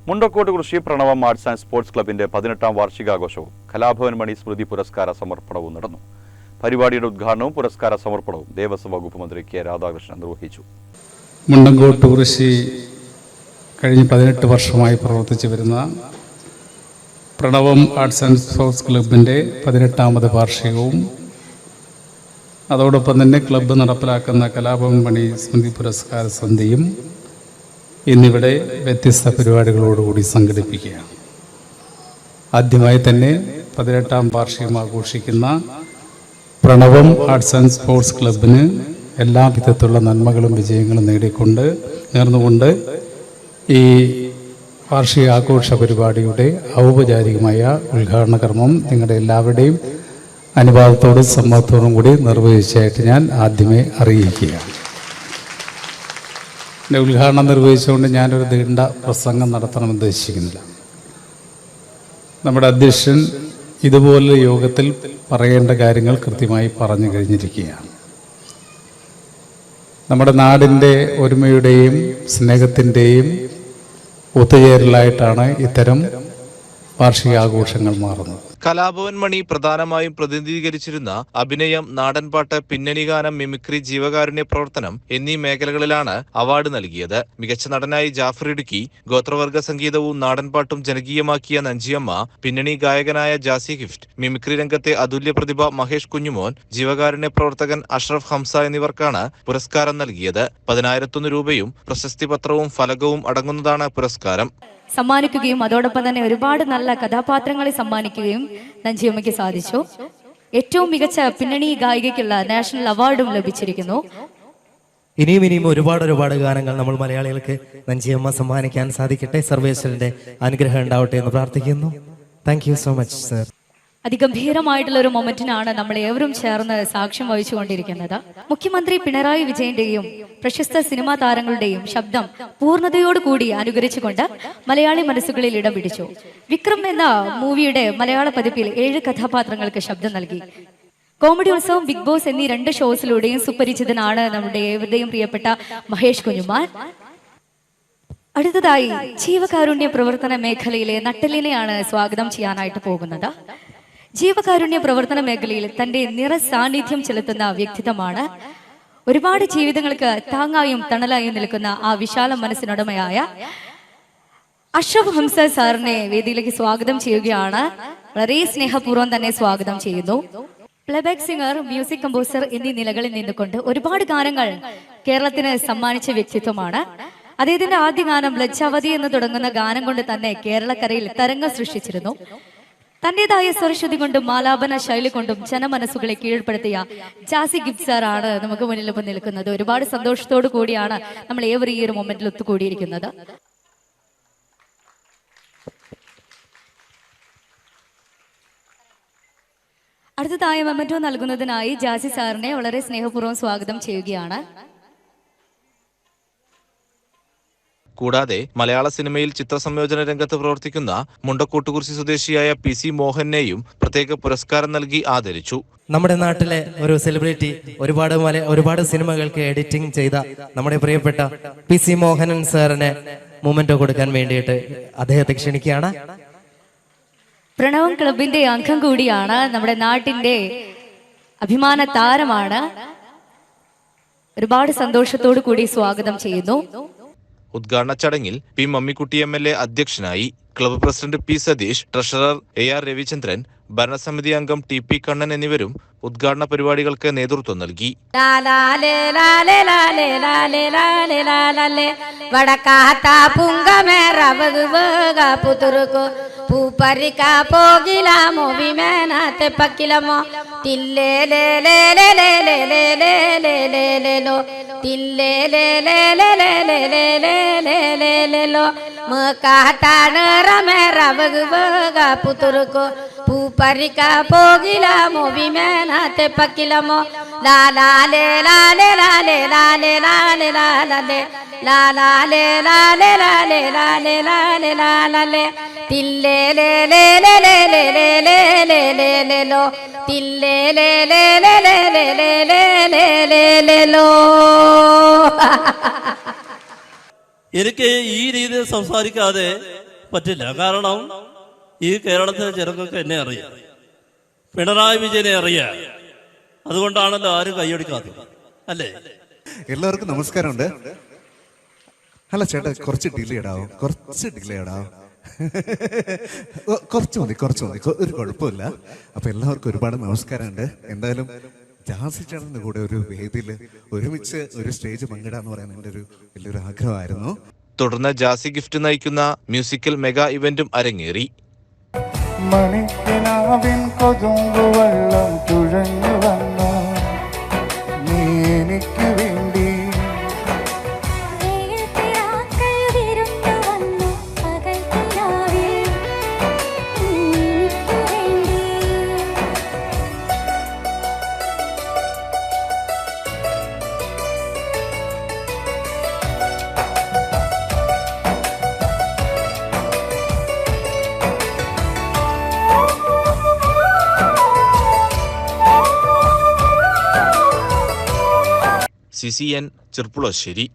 മുണ്ടക്കോട്ട് കൃഷി Pranavam arts and sports ക്ലബിന്റെ 18ാം വാർഷികാഘോഷവും കലാഭവൻ മണി സ്മൃതി പുരസ്കാര സമർപ്പണവും നടന്നു. പരിപാടിയുടെ ഉദ്ഘാടനവും പുരസ്കാര സമർപ്പണവും ദേവസ്വം വകുപ്പ് മന്ത്രി കെ രാധാകൃഷ്ണൻ നിർവഹിച്ചു. മുണ്ടക്കോട്ട് കൃഷി കഴിഞ്ഞ 18 വർഷമായി പ്രവർത്തിച്ചു വരുന്ന പ്രണവം ആർട്സ് ആൻഡ് സ്പോർട്സ് ക്ലബിൻ്റെ 18ാമത് വാർഷികവും അതോടൊപ്പം തന്നെ ക്ലബ്ബ് നടപ്പിലാക്കുന്ന കലാഭവൻ മണി സ്മൃതി പുരസ്കാര സന്ധ്യയും ഇന്നിവിടെ വ്യത്യസ്ത പരിപാടികളോടുകൂടി സംഘടിപ്പിക്കുകയാണ്. ആദ്യമായി തന്നെ 18ാം വാർഷികം ആഘോഷിക്കുന്ന പ്രണവം ആർട്സ് ആൻഡ് സ്പോർട്സ് ക്ലബിന് എല്ലാ വിധത്തിലുള്ള നന്മകളും വിജയങ്ങളും നേർന്നുകൊണ്ട് ഈ വാർഷികാഘോഷ പരിപാടിയുടെ ഔപചാരികമായ ഉദ്ഘാടന കർമ്മം നിങ്ങളുടെ എല്ലാവരുടെയും അനുവാദത്തോടും സമ്മതത്തോടും കൂടി നിർവഹിച്ചതായിട്ട് ഞാൻ ആദ്യമേ അറിയിക്കുകയാണ്. എൻ്റെ ഉദ്ഘാടനം നിർവഹിച്ചുകൊണ്ട് ഞാനൊരു നീണ്ട പ്രസംഗം നടത്തണമെന്ന് ഉദ്ദേശിക്കുന്നില്ല. നമ്മുടെ അധ്യക്ഷൻ ഇതുപോലൊരു യോഗത്തിൽ പറയേണ്ട കാര്യങ്ങൾ കൃത്യമായി പറഞ്ഞു കഴിഞ്ഞിരിക്കുകയാണ്. നമ്മുടെ നാടിൻ്റെ ഒരുമയുടെയും സ്നേഹത്തിൻ്റെയും ഒത്തുചേരലായിട്ടാണ് ഇത്തരം വാർഷികാഘോഷങ്ങൾ മാറുന്നത്. കലാഭവൻ മണി പ്രധാനമായും പ്രതിനിധീകരിച്ചിരുന്ന അഭിനയം, നാടൻപാട്ട്, പിന്നണി ഗാനം, മിമിക്രി, ജീവകാരുണ്യ പ്രവർത്തനം എന്നീ മേഖലകളിലാണ് അവാർഡ് നൽകിയത്. മികച്ച നടനായി ജാഫർ ഇടുക്കി, ഗോത്രവർഗ സംഗീതവും നാടൻപാട്ടും ജനകീയമാക്കിയ നഞ്ചിയമ്മ, പിന്നണി ഗായകനായ ജാസി ഗിഫ്റ്റ്, മിമിക്രി രംഗത്തെ അതുല്യ പ്രതിഭ മഹേഷ് കുഞ്ഞുമോൻ, ജീവകാരുണ്യ പ്രവർത്തകൻ അഷ്റഫ് ഹംസ എന്നിവർക്കാണ് പുരസ്കാരം നൽകിയത്. 10,001 രൂപയും പ്രശസ്തി പത്രവും ഫലകവും അടങ്ങുന്നതാണ് പുരസ്കാരം. സമ്മാനിക്കുകയും അതോടൊപ്പം തന്നെ ഒരുപാട് നല്ല കഥാപാത്രങ്ങളെ സമ്മാനിക്കുകയും നഞ്ചിയമ്മയ്ക്ക് സാധിച്ചു. ഏറ്റവും മികച്ച പിന്നണി ഗായികയ്ക്കുള്ള നാഷണൽ അവാർഡും ലഭിച്ചിരിക്കുന്നു. ഇനിയും ഒരുപാട് ഗാനങ്ങൾ നമ്മൾ മലയാളികൾക്ക് നഞ്ചിയമ്മ സമ്മാനിക്കാൻ സാധിക്കട്ടെ. സർവേശ്വരന്റെ അനുഗ്രഹം ഉണ്ടാവട്ടെ എന്ന് പ്രാർത്ഥിക്കുന്നു. Thank you so much sir. അതിഗംഭീരമായിട്ടുള്ള ഒരു മൊമെന്റിനാണ് നമ്മൾ ഏവരും ചേർന്ന് സാക്ഷ്യം വഹിച്ചുകൊണ്ടിരിക്കുന്നത്. മുഖ്യമന്ത്രി പിണറായി വിജയന്റെയും പ്രശസ്ത സിനിമാ താരങ്ങളുടെയും ശബ്ദം പൂർണ്ണതയോടുകൂടി അനുകരിച്ചുകൊണ്ട് മലയാളി മനസ്സുകളിൽ ഇടം പിടിച്ചു. വിക്രം എന്ന മൂവിയുടെ മലയാള പതിപ്പിൽ 7 കഥാപാത്രങ്ങൾക്ക് ശബ്ദം നൽകി. കോമഡി ഉത്സവം, ബിഗ് ബോസ് എന്നീ 2 ഷോസിലൂടെയും സുപരിചിതനാണ് നമ്മുടെ ഏവരുടെയും പ്രിയപ്പെട്ട മഹേഷ് കുഞ്ഞുമാൻ. അടുത്തതായി ജീവകാരുണ്യ പ്രവർത്തന മേഖലയിലെ നട്ടലിനെയാണ് സ്വാഗതം ചെയ്യാനായിട്ട് പോകുന്നത്. ജീവകാരുണ്യ പ്രവർത്തന മേഖലയിൽ തന്റെ നിറസാന്നിധ്യം ചെലുത്തുന്ന വ്യക്തിത്വമാണ്. ഒരുപാട് ജീവിതങ്ങൾക്ക് താങ്ങായും തണലായും നിൽക്കുന്ന ആ വിശാല മനസ്സിനുടമയായ അഷ്റഫ് ഹംസ സാറിനെ വേദിയിലേക്ക് സ്വാഗതം ചെയ്യുകയാണ്. വളരെ സ്നേഹപൂർവ്വം തന്നെ സ്വാഗതം ചെയ്യുന്നു. പ്ലേബാക്ക് സിംഗർ, മ്യൂസിക് കമ്പോസർ എന്നീ നിലകളിൽ നിന്നുകൊണ്ട് ഒരുപാട് ഗാനങ്ങൾ കേരളത്തിന് സമ്മാനിച്ച വ്യക്തിത്വമാണ്. അദ്ദേഹത്തിന്റെ ആദ്യ ഗാനം ലജ്ജാവതി എന്ന് തുടങ്ങുന്ന ഗാനം കൊണ്ട് തന്നെ കേരളക്കരയിൽ തരംഗം സൃഷ്ടിച്ചിരുന്നു. തന്റേതായ സ്വരശ്രുതി കൊണ്ടും ആലാപന ശൈലി കൊണ്ടും ജനമനസ്സുകളെ കീഴ്പ്പെടുത്തിയ ജാസി ഗിഫ്റ്റ് സാർ ആണ് നമുക്ക് മുന്നിൽ ഇപ്പം നിൽക്കുന്നത്. ഒരുപാട് സന്തോഷത്തോടു കൂടിയാണ് നമ്മൾ ഏവരും ഈ ഒരു മൊമെന്റിൽ ഒത്തുകൂടിയിരിക്കുന്നത്. അടുത്തതായ മൊമെന്റോ നൽകുന്നതിനായി ജാസി സാറിനെ വളരെ സ്നേഹപൂർവ്വം സ്വാഗതം ചെയ്യുകയാണ്. കൂടാതെ മലയാള സിനിമയിൽ ചിത്രസംയോജന രംഗത്ത് പ്രവർത്തിക്കുന്ന മുണ്ടക്കോട്ടുകുറിശി സ്വദേശിയായ PC മോഹനെയും പ്രത്യേക പുരസ്കാരം നൽകി ആദരിച്ചു. നമ്മുടെ നാട്ടിലെ ഒരു സെലിബ്രിറ്റി, ഒരുപാട് സിനിമകൾക്ക് എഡിറ്റിംഗ് ചെയ്ത നമ്മുടെ പ്രിയപ്പെട്ട PC മോഹനൻ സാറിന് മൊമെന്റോ കൊടുക്കാൻ വേണ്ടിയിട്ട് അദ്ദേഹത്തെ ക്ഷണിക്കുകയാണ്. പ്രണവം ക്ലബിന്റെ അംഗം കൂടിയാണ്, നമ്മുടെ നാട്ടിന്റെ അഭിമാന താരമാണ്. ഒരുപാട് സന്തോഷത്തോടു കൂടി സ്വാഗതം ചെയ്യുന്നു. ഉദ്ഘാടന ചടങ്ങിൽ P മമ്മിക്കുട്ടി MLA അധ്യക്ഷനായി. Club president P Satheesh, treasurer AR Ravichandran, ഭരണസമിതി അംഗം TP കണ്ണൻ എന്നിവരും ഉദ്ഘാടന പരിപാടികൾക്ക് നേതൃത്വം നൽകി. പൂപ്പറിക്ക പോകിലാമോ വിമേനത്തെ പക്കിലമോ ലാലാലേ ലാലേ ലാലേ ലാലേ ലാലേ ലാലേ ലാലാലേ ലാലേ ലാലേ ലാലേ ലാലേ ലാലേ തില്ലേ ലേ ലേ ലേ ലേ ലേ ലേ ലേ ലേ ലേ ലേ ലോ തില്ലേ ലേ ലേ ലേ ലേ ലേ ലേ ലേ ലേ ലേ ലേ ലോ. എനിക്ക് ഈ രീതിയിൽ സംസാരിക്കാതെ പറ്റില്ല. കാരണം ഈ കേരളത്തിലെ ജനങ്ങൾക്ക് എന്നെ അറിയാം, പിണറായി വിജയനെ അറിയാം. അതുകൊണ്ടാണല്ലോ ആരും കൈയടിക്കാത്തത്, അല്ലേ? എല്ലാവർക്കും നമസ്കാരമുണ്ട്. അല്ല ചേട്ടാ, കുറച്ച് ഡിലേ ഇടാവും, കുറച്ച് മതി, ഒരു കുഴപ്പമില്ല. അപ്പൊ എല്ലാവർക്കും ഒരുപാട് നമസ്കാരമുണ്ട്. എന്തായാലും ജാസി ചേട്ടൻ്റെ കൂടെ ഒരു വേദിയിൽ ഒരുമിച്ച് ഒരു സ്റ്റേജ് പങ്കിടാന്ന് പറയാൻ എൻ്റെ ഒരു വലിയൊരു ആഗ്രഹമായിരുന്നു. തുടർന്ന് ജാസി ഗിഫ്റ്റ് നയിക്കുന്ന മ്യൂസിക്കൽ മെഗാ ഇവന്റും അരങ്ങേറി. മണിക്കിനാവിൻ കൊതുമ്പുവെള്ളം തുഴഞ്ഞു വന്നു നീ എനിക്ക് വേണ്ടി. CCN ചെർപ്പുളശ്ശേരി.